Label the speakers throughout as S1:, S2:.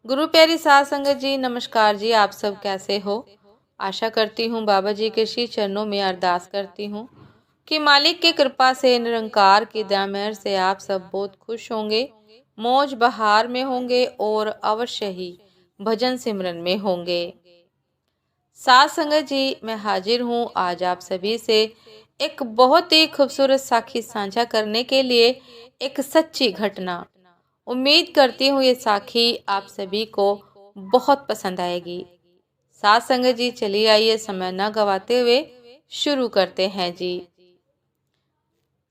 S1: गुरु प्यारी साध संगत जी, नमस्कार जी। आप सब कैसे हो? आशा करती हूँ बाबा जी के श्री चरणों में अरदास करती हूँ कि मालिक की कृपा से, निरंकार की दया मेहर से आप सब बहुत खुश होंगे, मौज बहार में होंगे और अवश्य ही भजन सिमरन में होंगे। साध संगत जी, मैं हाजिर हूँ आज आप सभी से एक बहुत ही खूबसूरत साखी साझा करने के लिए। एक सच्ची घटना। उम्मीद करती हूँ ये साखी आप सभी को बहुत पसंद आएगी। साथ संगत जी, चलिए आइए समय न गवाते हुए शुरू करते हैं जी।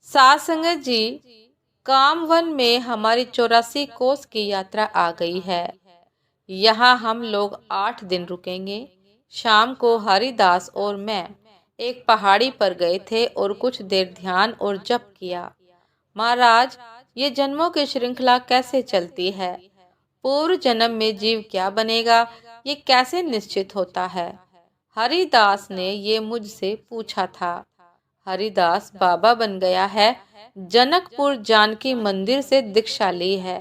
S1: साथ संगत जी, कामवन में हमारी 84 कोस की यात्रा आ गई है। यहाँ हम लोग 8 दिन रुकेंगे। शाम को हरिदास और मैं एक पहाड़ी पर गए थे और कुछ देर ध्यान और जप किया। महाराज, ये जन्मों की श्रृंखला कैसे चलती है? पूर्व जन्म में जीव क्या बनेगा, ये कैसे निश्चित होता है? हरिदास ने ये मुझसे पूछा था। हरिदास बाबा बन गया है, जनकपुर जानकी मंदिर से दीक्षा ली है,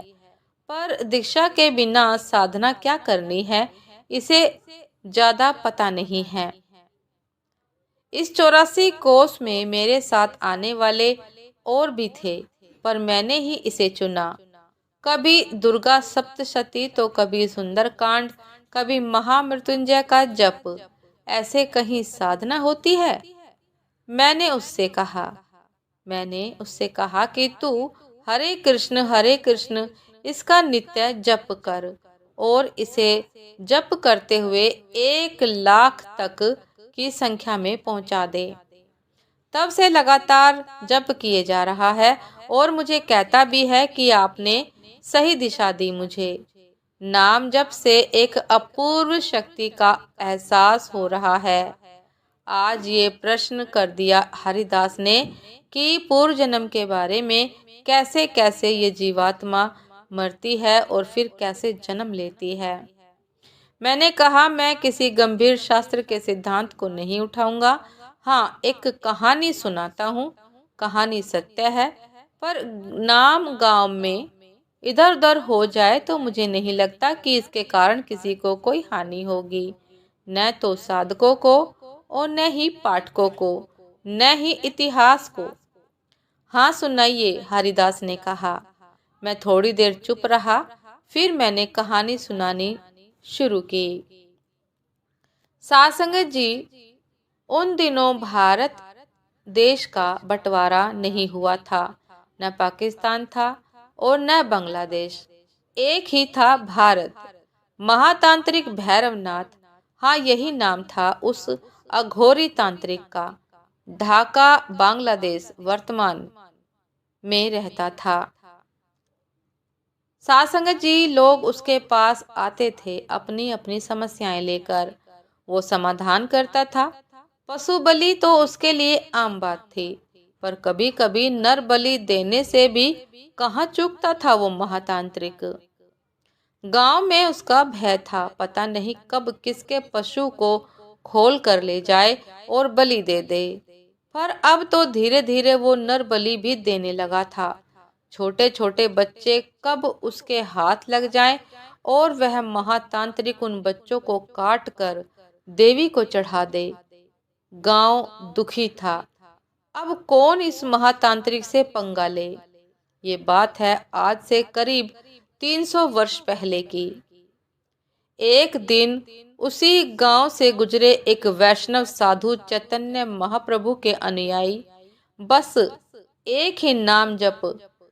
S1: पर दीक्षा के बिना साधना क्या करनी है, इसे ज्यादा पता नहीं है। इस 84 कोस में मेरे साथ आने वाले और भी थे, पर मैंने ही इसे चुना। कभी दुर्गा सप्तशती तो कभी सुंदरकांड, कभी महामृत्युंजय का जप। ऐसे कहीं साधना होती है? मैंने उससे कहा कि तू हरे कृष्ण इसका नित्य जप कर और इसे जप करते हुए 1 लाख तक की संख्या में पहुंचा दे। तब से लगातार जप किए जा रहा है और मुझे कहता भी है कि आपने सही दिशा दी मुझे। नाम जप से एक अपूर्व शक्ति का एहसास हो रहा है। आज ये प्रश्न कर दिया हरिदास ने कि पूर्व जन्म के बारे में, कैसे कैसे ये जीवात्मा मरती है और फिर कैसे जन्म लेती है। मैंने कहा, मैं किसी गंभीर शास्त्र के सिद्धांत को नहीं उठाऊंगा। हाँ, एक कहानी सुनाता हूँ। कहानी सत्य है, पर नाम गांव में इधर उधर हो जाए तो मुझे नहीं लगता कि इसके कारण किसी को कोई हानि होगी, न तो साधकों को और न ही पाठकों को, न ही इतिहास को। हाँ सुनाइए, हरिदास ने कहा। मैं थोड़ी देर चुप रहा, फिर मैंने कहानी सुनानी शुरू की। साध संगत जी, उन दिनों भारत देश का बंटवारा नहीं हुआ था। न पाकिस्तान था और न बांग्लादेश, एक ही था भारत। महातांत्रिक भैरवनाथ, हाँ यही नाम था उस अघोरी तांत्रिक का, ढाका बांग्लादेश वर्तमान में रहता था। साध संगत जी, लोग उसके पास आते थे अपनी अपनी समस्याएं लेकर। वो समाधान करता था। पशु बलि तो उसके लिए आम बात थी, पर कभी कभी नर बलि देने से भी कहाँ चूकता था वो महातांत्रिक। गांव में उसका भय था, पता नहीं कब किसके पशु को खोल कर ले जाए और बलि दे दे। पर अब तो धीरे धीरे वो नर बलि भी देने लगा था। छोटे छोटे बच्चे कब उसके हाथ लग जाएं और वह महातांत्रिक उन बच्चों को काट कर देवी को चढ़ा दे। गांव दुखी था। अब कौन इस महातांत्रिक से पंगा ले? ये बात है आज से करीब 300 वर्ष पहले की। एक दिन उसी गांव से गुजरे एक वैष्णव साधु चैतन्य महाप्रभु के अनुयायी बस एक ही नाम जप,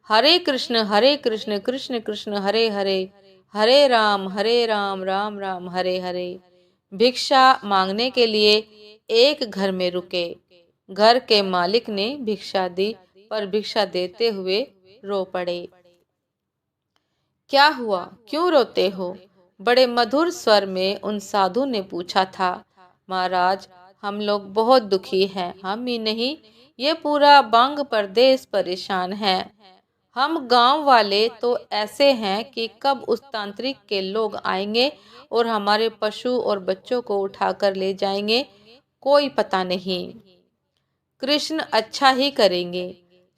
S1: हरे कृष्ण कृष्ण कृष्ण हरे हरे, हरे राम राम राम हरे हरे, भिक्षा मांगने के लिए एक घर में रुके। घर के मालिक ने भिक्षा दी, पर भिक्षा देते हुए रो पड़े। क्या हुआ, क्यों रोते हो? बड़े मधुर स्वर में उन साधु ने पूछा था। महाराज, हम लोग बहुत दुखी हैं। हम ही नहीं, ये पूरा बांग प्रदेश परेशान है। हम गांव वाले तो ऐसे हैं कि कब उस तांत्रिक के लोग आएंगे और हमारे पशु और बच्चों को उठाकर ले जाएंगे, कोई पता नहीं। कृष्ण अच्छा ही करेंगे।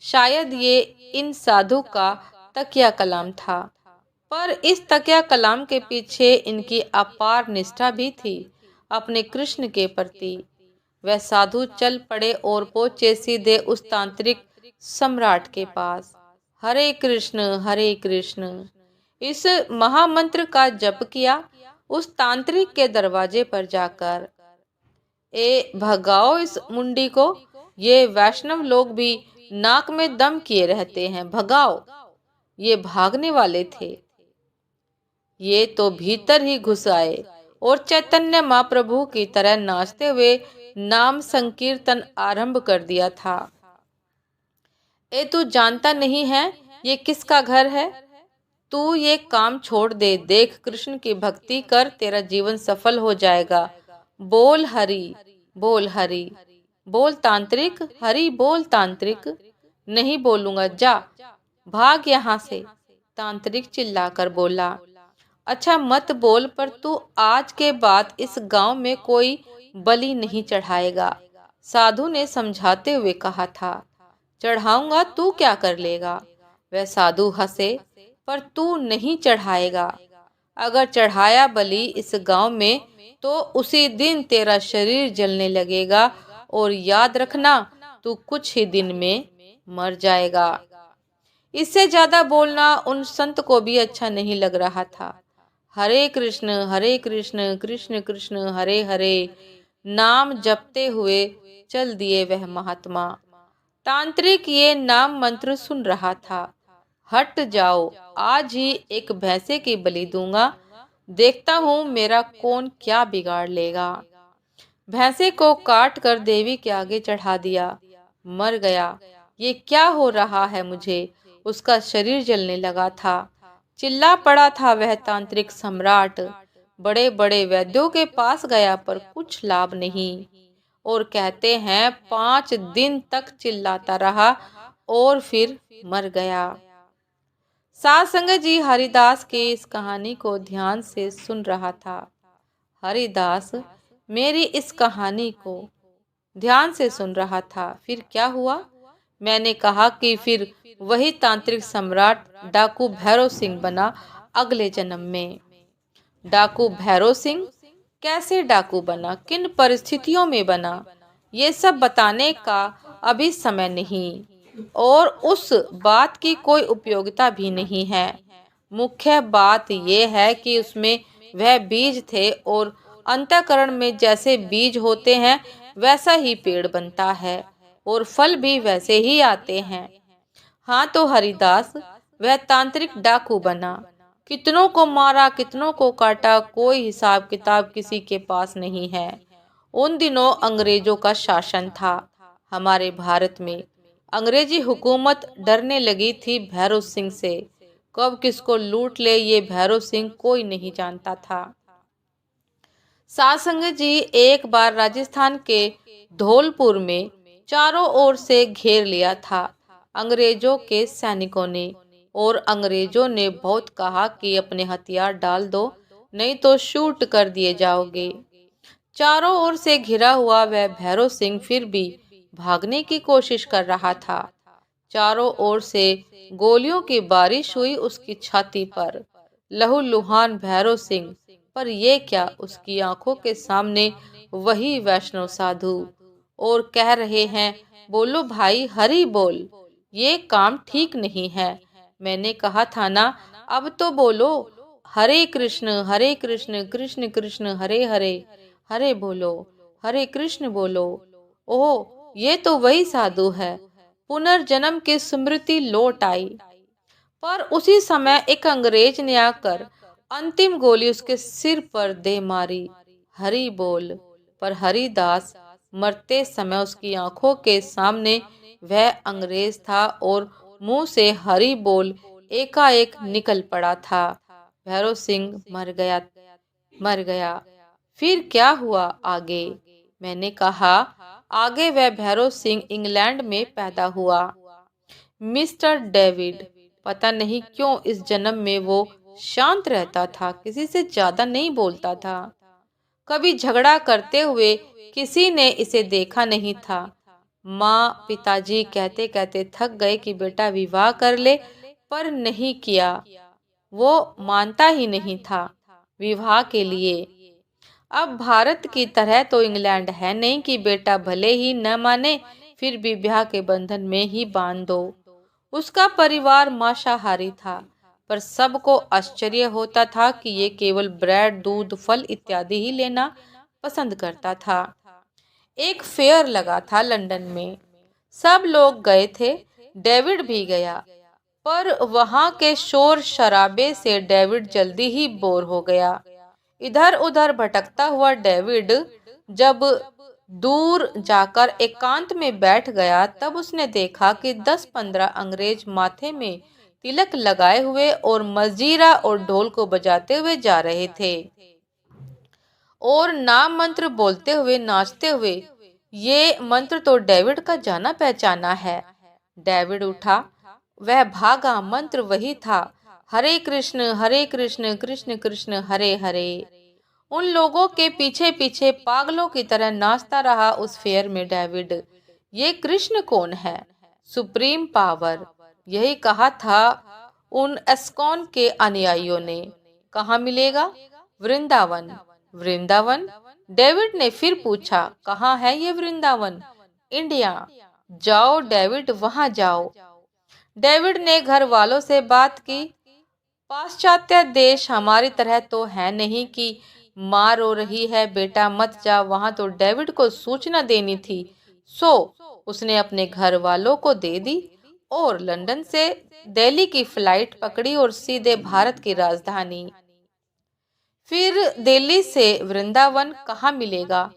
S1: शायद ये इन साधु का तकिया कलाम था। पर इस तकिया कलाम के पीछे इनकी अपार निष्ठा भी थी अपने कृष्ण के प्रति। वह साधु चल पड़े और पहुंचे सीधे उस तांत्रिक सम्राट के पास। हरे कृष्ण इस महामंत्र का जप किया। उस तांत्रिक के दरवाजे पर जाकर, ए भगाओ इस मुंडी को, ये वैष्णव लोग भी नाक में दम किए रहते हैं, भगाओ। ये भागने वाले थे। ये तो भीतर ही घुस आए और चैतन्य महाप्रभु की तरह नाचते हुए नाम संकीर्तन आरंभ कर दिया था। ए तू जानता नहीं है ये किसका घर है? तू ये काम छोड़ दे, देख कृष्ण की भक्ति कर, तेरा जीवन सफल हो जाएगा। बोल हरि, बोल हरि, बोल तांत्रिक, हरि बोल तांत्रिक। नहीं बोलूंगा, जा भाग यहाँ से, तांत्रिक चिल्लाकर बोला। अच्छा मत बोल, पर तू आज के बाद इस गांव में कोई बलि नहीं चढ़ाएगा, साधु ने समझाते हुए कहा था। चढ़ाऊंगा, तू क्या कर लेगा? वह साधु हंसे। पर तू नहीं चढ़ाएगा। अगर चढ़ाया बलि इस गांव में तो उसी दिन तेरा शरीर जलने लगेगा और याद रखना तू कुछ ही दिन में मर जाएगा। इससे ज्यादा बोलना उन संत को भी अच्छा नहीं लग रहा था। हरे कृष्ण कृष्ण कृष्ण हरे हरे नाम जपते हुए चल दिए वह महात्मा। तांत्रिक ये नाम मंत्र सुन रहा था। हट जाओ, आज ही एक भैंसे की बलि दूंगा, देखता हूँ मेरा कौन क्या बिगाड़ लेगा। भैंसे को काट कर देवी के आगे चढ़ा दिया। मर गया, ये क्या हो रहा है मुझे? उसका शरीर जलने लगा था। चिल्ला पड़ा था वह तांत्रिक सम्राट। बड़े बड़े वैद्यों के पास गया पर कुछ लाभ नहीं, और कहते हैं 5 दिन तक चिल्लाता रहा और फिर मर गया। साध संगत जी हरिदास की इस कहानी को ध्यान से सुन रहा था। हरिदास मेरी इस कहानी को ध्यान से सुन रहा था। फिर क्या हुआ? मैंने कहा कि फिर वही तांत्रिक सम्राट डाकू भैरव सिंह बना अगले जन्म में। डाकू भैरव सिंह कैसे डाकू बना, किन परिस्थितियों में बना, ये सब बताने का अभी समय नहीं और उस बात की कोई उपयोगिता भी नहीं है। मुख्य बात यह है कि उसमें वह बीज थे और अंतःकरण में जैसे बीज होते हैं वैसा ही पेड़ बनता है और फल भी वैसे ही आते हैं। हाँ तो हरिदास वह तांत्रिक डाकू बना, कितनों को मारा, कितनों को काटा, कोई हिसाब किताब किसी के पास नहीं है। उन दिनों अंग्रेजों का शासन था हमारे भारत में। अंग्रेजी हुकूमत डरने लगी थी भैरव सिंह से। कब किसको लूट ले ये भैरव सिंह कोई नहीं जानता था। साध संगत जी एक बार राजस्थान के धौलपुर में चारों ओर से घेर लिया था अंग्रेजों के सैनिकों ने, और अंग्रेजों ने बहुत कहा कि अपने हथियार डाल दो नहीं तो शूट कर दिए जाओगे। चारों ओर से घिरा हुआ वह भैरव सिंह फिर भी भागने की कोशिश कर रहा था। चारों ओर से गोलियों की बारिश हुई उसकी छाती पर। लहूलुहान भैरव सिंह, पर ये क्या, उसकी आंखों के सामने वही वैष्णव साधु और कह रहे हैं, बोलो भाई हरि बोल, ये काम ठीक नहीं है। मैंने कहा था ना, अब तो बोलो, हरे कृष्ण कृष्ण कृष्ण हरे हरे, हरे बोलो, हरे कृष्ण बोलो। ओह, ये तो वही साधु है। पुनर्जन्म की स्मृति लौट आई। पर उसी समय एक अंग्रेज ने आकर अंतिम गोली उसके सिर पर दे मारी। हरि बोल। पर हरिदास मरते समय उसकी आंखों के सामने वह अंग्रेज था और मुंह से हरि बोल एकाएक निकल पड़ा था। भैरव सिंह मर गया। फिर क्या हुआ आगे? मैंने कहा, आगे वह भैरव सिंह इंग्लैंड में पैदा हुआ। मिस्टर डेविड, पता नहीं क्यों इस जन्म में वो शांत रहता था, किसी से ज्यादा नहीं बोलता था। कभी झगड़ा करते हुए किसी ने इसे देखा नहीं था। माँ पिताजी कहते कहते थक गए कि बेटा विवाह कर ले, पर नहीं किया। वो मानता ही नहीं था विवाह के लिए। अब भारत की तरह तो इंग्लैंड है नहीं कि बेटा भले ही न माने फिर भी ब्याह के बंधन में ही बांध दो। उसका परिवार मांसाहारी था, पर सबको आश्चर्य होता था कि ये केवल ब्रेड, दूध, फल इत्यादि ही लेना पसंद करता था। एक फेयर लगा था लंदन में, सब लोग गए थे, डेविड भी गया। पर वहां के शोर शराबे से डेविड जल्दी ही बोर हो गया। इधर उधर भटकता हुआ डेविड जब दूर जाकर एकांत में बैठ गया, तब उसने देखा कि 10-15 अंग्रेज माथे में तिलक लगाए हुए और मजीरा और ढोल को बजाते हुए जा रहे थे और नाम मंत्र बोलते हुए नाचते हुए। ये मंत्र तो डेविड का जाना पहचाना है। डेविड उठा, वह भागा, मंत्र वही था, हरे कृष्ण कृष्ण कृष्ण हरे हरे। उन लोगों के पीछे पीछे पागलों की तरह नाचता रहा उस फेयर में डेविड। ये कृष्ण कौन है? सुप्रीम पावर, यही कहा था उन एस्कॉन के अनुयायियों ने। कहाँ मिलेगा? वृंदावन। वृंदावन? डेविड ने फिर पूछा, कहाँ है ये वृंदावन? इंडिया। जाओ डेविड, वहां जाओ। डेविड ने घर वालों से बात की। पाश्चात्य देश हमारी तरह तो है नहीं कि माँ रो रही है बेटा मत जा वहां, तो डेविड को सूचना देनी थी। सो उसने अपने घर वालों को दे दी और लंदन से दिल्ली की फ्लाइट पकड़ी और सीधे भारत की राजधानी। फिर दिल्ली से वृंदावन कहाँ मिलेगा?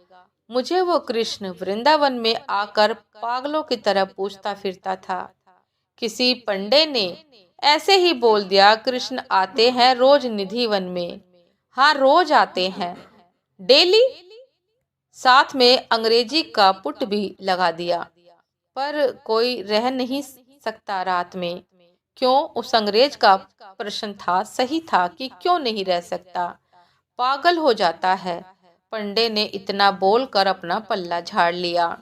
S1: मुझे वो कृष्ण वृंदावन में आकर पागलों की तरह पूछता फिरता था। किसी पंडे ने ऐसे ही बोल दिया, कृष्ण आते हैं रोज निधिवन में। हाँ, रोज आते हैं, डेली। साथ में अंग्रेजी का पुट भी लगा दिया। पर कोई रह नहीं सकता रात में। क्यों? उस अंग्रेज का प्रश्न था, सही था कि क्यों नहीं रह सकता, पागल हो जाता है। पंडे ने इतना बोलकर अपना पल्ला झाड़ लिया।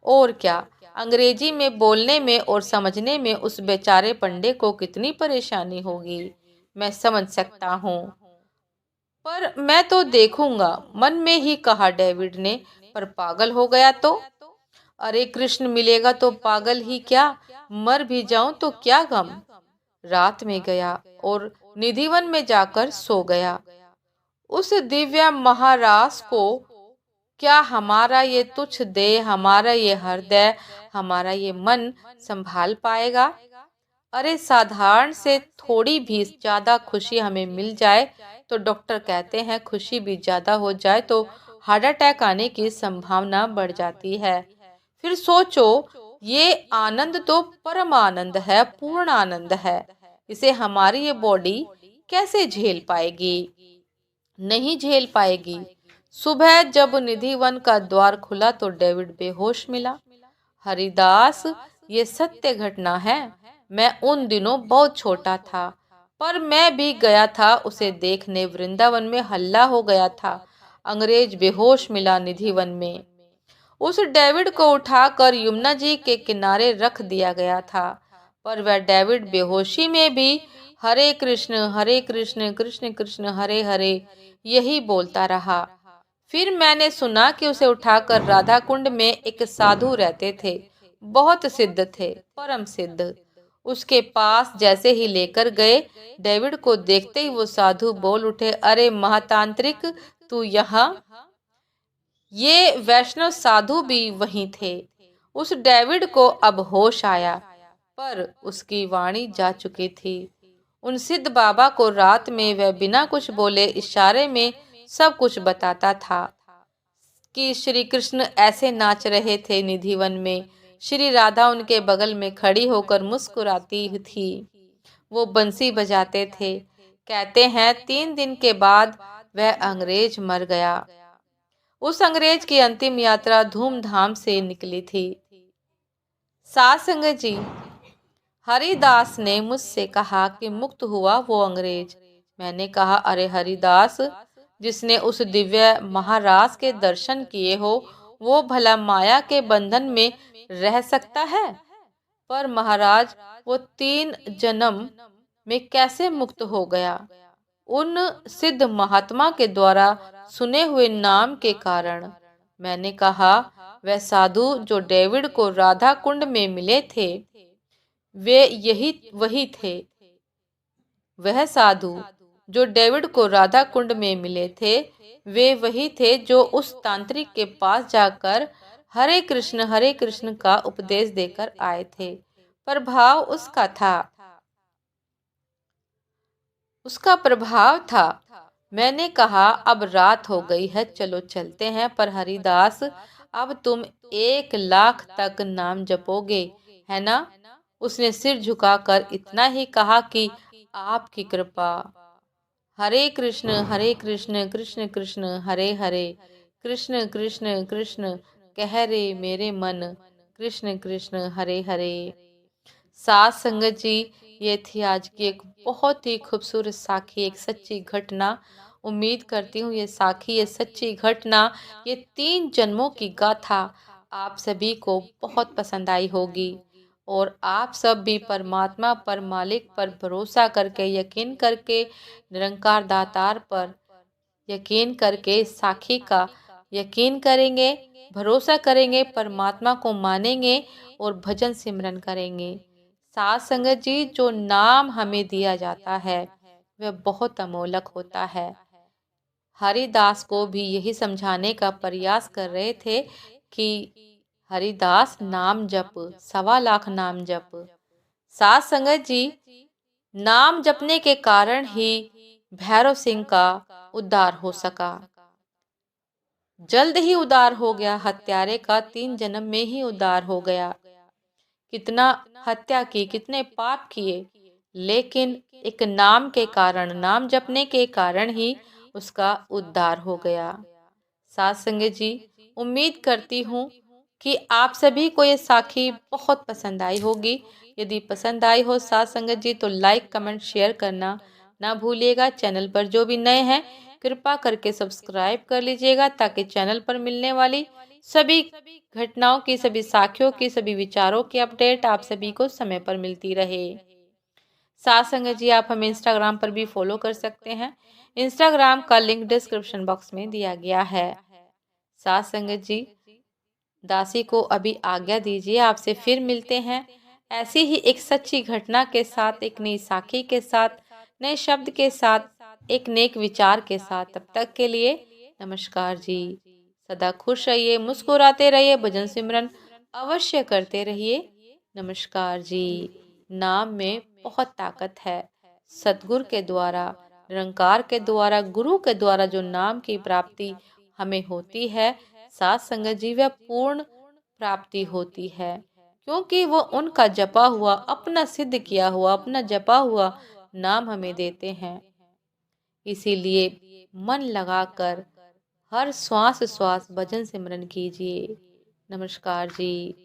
S1: और क्या, अंग्रेजी में बोलने में और समझने में उस बेचारे पंडे को कितनी परेशानी होगी, मैं समझ सकता हूँ। पर मैं तो देखूंगा, मन में ही कहा डेविड ने। पर पागल हो गया तो? अरे कृष्ण मिलेगा तो पागल ही क्या, मर भी जाऊं तो क्या गम। रात में गया और निधिवन में जाकर सो गया। उस दिव्य महाराज को क्या हमारा ये तुच्छ देह, हमारा ये हृदय, हमारा ये मन संभाल पाएगा? अरे साधारण से थोड़ी भी ज्यादा खुशी हमें मिल जाए तो डॉक्टर कहते हैं खुशी भी ज्यादा हो जाए तो हार्ट अटैक आने की संभावना बढ़ जाती है। फिर सोचो, ये आनंद तो परम आनंद है, पूर्ण आनंद है। इसे हमारी ये बॉडी कैसे झेल पाएगी? नहीं झेल पाएगी। सुबह जब निधिवन का द्वार खुला तो डेविड बेहोश मिला। हरिदास, ये सत्य घटना है। मैं उन दिनों बहुत छोटा था, पर मैं भी गया था उसे देखने। वृंदावन में हल्ला हो गया था, अंग्रेज बेहोश मिला निधिवन में। उस डेविड को उठाकर यमुना जी के किनारे रख दिया गया था, पर वह डेविड बेहोशी में भी हरे कृष्ण कृष्ण कृष्ण हरे हरे यही बोलता रहा। फिर मैंने सुना कि उसे उठाकर राधा कुंड में एक साधु रहते थे, बहुत सिद्ध थे, परम सिद्ध। उसके पास जैसे ही लेकर गए, डेविड को देखते ही वो साधु बोल उठे, अरे महातांत्रिक, तू यहाँ? ये वैष्णव साधु भी वहीं थे। उस डेविड को अब होश आया, पर उसकी वाणी जा चुकी थी। उन सिद्ध बाबा को रात में वह बिना कुछ बोले इशारे में सब कुछ बताता था कि श्री कृष्ण ऐसे नाच रहे थे निधिवन में। श्री राधा उनके बगल में खड़ी होकर मुस्कुराती थी। वो बंसी बजाते थे। कहते हैं 3 दिन के बाद वह अंग्रेज मर गया। उस अंग्रेज की अंतिम यात्रा धूमधाम से निकली थी। सासंग जी, हरिदास ने मुझसे कहा कि मुक्त हुआ वो अंग्रेज। मैंने कहा, अरे हरिदास, जिसने उस दिव्य महाराज के दर्शन किए हो, वो भला माया के बंधन में रह सकता है? पर महाराज, वो 3 जन्म में कैसे मुक्त हो गया। उन सिद्ध महात्मा के द्वारा सुने हुए नाम के कारण। मैंने कहा, वह साधु जो डेविड को राधा कुंड में मिले थे, वे यही वही थे। वह साधु जो डेविड को राधा कुंड में मिले थे, वे वही थे जो उस तांत्रिक के पास जाकर हरे कृष्ण का उपदेश देकर आए थे। प्रभाव उसका प्रभाव था। मैंने कहा, अब रात हो गई है, चलो चलते हैं। पर हरिदास, अब तुम 1 लाख तक नाम जपोगे, है ना? उसने सिर झुकाकर इतना ही कहा कि आपकी कृपा। हरे कृष्ण कृष्ण कृष्ण हरे हरे, कृष्ण कृष्ण कृष्ण कह रे मेरे मन, कृष्ण कृष्ण हरे हरे। सात संगत जी, ये थी आज की एक बहुत ही खूबसूरत साखी, एक सच्ची घटना। उम्मीद करती हूँ ये साखी, ये सच्ची घटना, ये 3 जन्मों की गाथा आप सभी को बहुत पसंद आई होगी। और आप सब भी परमात्मा पर, मालिक पर भरोसा करके, यकीन करके, निरंकार दातार पर यकीन करके, साखी का यकीन करेंगे, भरोसा करेंगे, परमात्मा को मानेंगे और भजन सिमरन करेंगे। साथ संगत जी, जो नाम हमें दिया जाता है वह बहुत अमोलक होता है। हरिदास को भी यही समझाने का प्रयास कर रहे थे कि हरिदास नाम जप, 1.25 लाख नाम जप। साथ संगत जी, नाम जपने के कारण ही भैरव सिंह का उद्धार हो सका। जल्द ही उद्धार हो गया। हत्यारे का 3 जन्म में ही उद्धार हो गया। कितना हत्या की, कितने पाप किए, लेकिन एक नाम के कारण, नाम जपने के कारण ही उसका उद्धार हो गया। साथ संगत जी, उम्मीद करती हूँ कि आप सभी को ये साखी बहुत पसंद आई होगी। यदि पसंद आई हो साथ संगत जी, तो लाइक कमेंट शेयर करना ना भूलिएगा। चैनल पर जो भी नए हैं, कृपा करके सब्सक्राइब कर लीजिएगा, ताकि चैनल पर मिलने वाली सभी घटनाओं की, सभी साखियों की, सभी विचारों की अपडेट आप सभी को समय पर मिलती रहे। साथ संगत जी, आप हमें इंस्टाग्राम पर भी फॉलो कर सकते हैं। इंस्टाग्राम का लिंक डिस्क्रिप्शन बॉक्स में दिया गया है। साथ संगत जी, दासी को अभी आज्ञा दीजिए। आपसे फिर मिलते हैं ऐसी ही एक सच्ची घटना के साथ, एक नई साखी के साथ, नए शब्द के साथ, एक नेक विचार के साथ। तब तक के लिए नमस्कार जी। सदा खुश रहिए, मुस्कुराते रहिए, भजन सिमरन अवश्य करते रहिए। नमस्कार जी। नाम में बहुत ताकत है। सतगुरु के द्वारा, निरंकार के द्वारा, गुरु के द्वारा जो नाम की प्राप्ति हमें होती है, साथ संगत जी, वह पूर्ण प्राप्ति होती है। क्योंकि वो उनका जपा हुआ, अपना सिद्ध किया हुआ, अपना जपा हुआ नाम हमें देते हैं। इसीलिए मन लगाकर हर श्वास श्वास भजन सिमरन कीजिए। नमस्कार जी।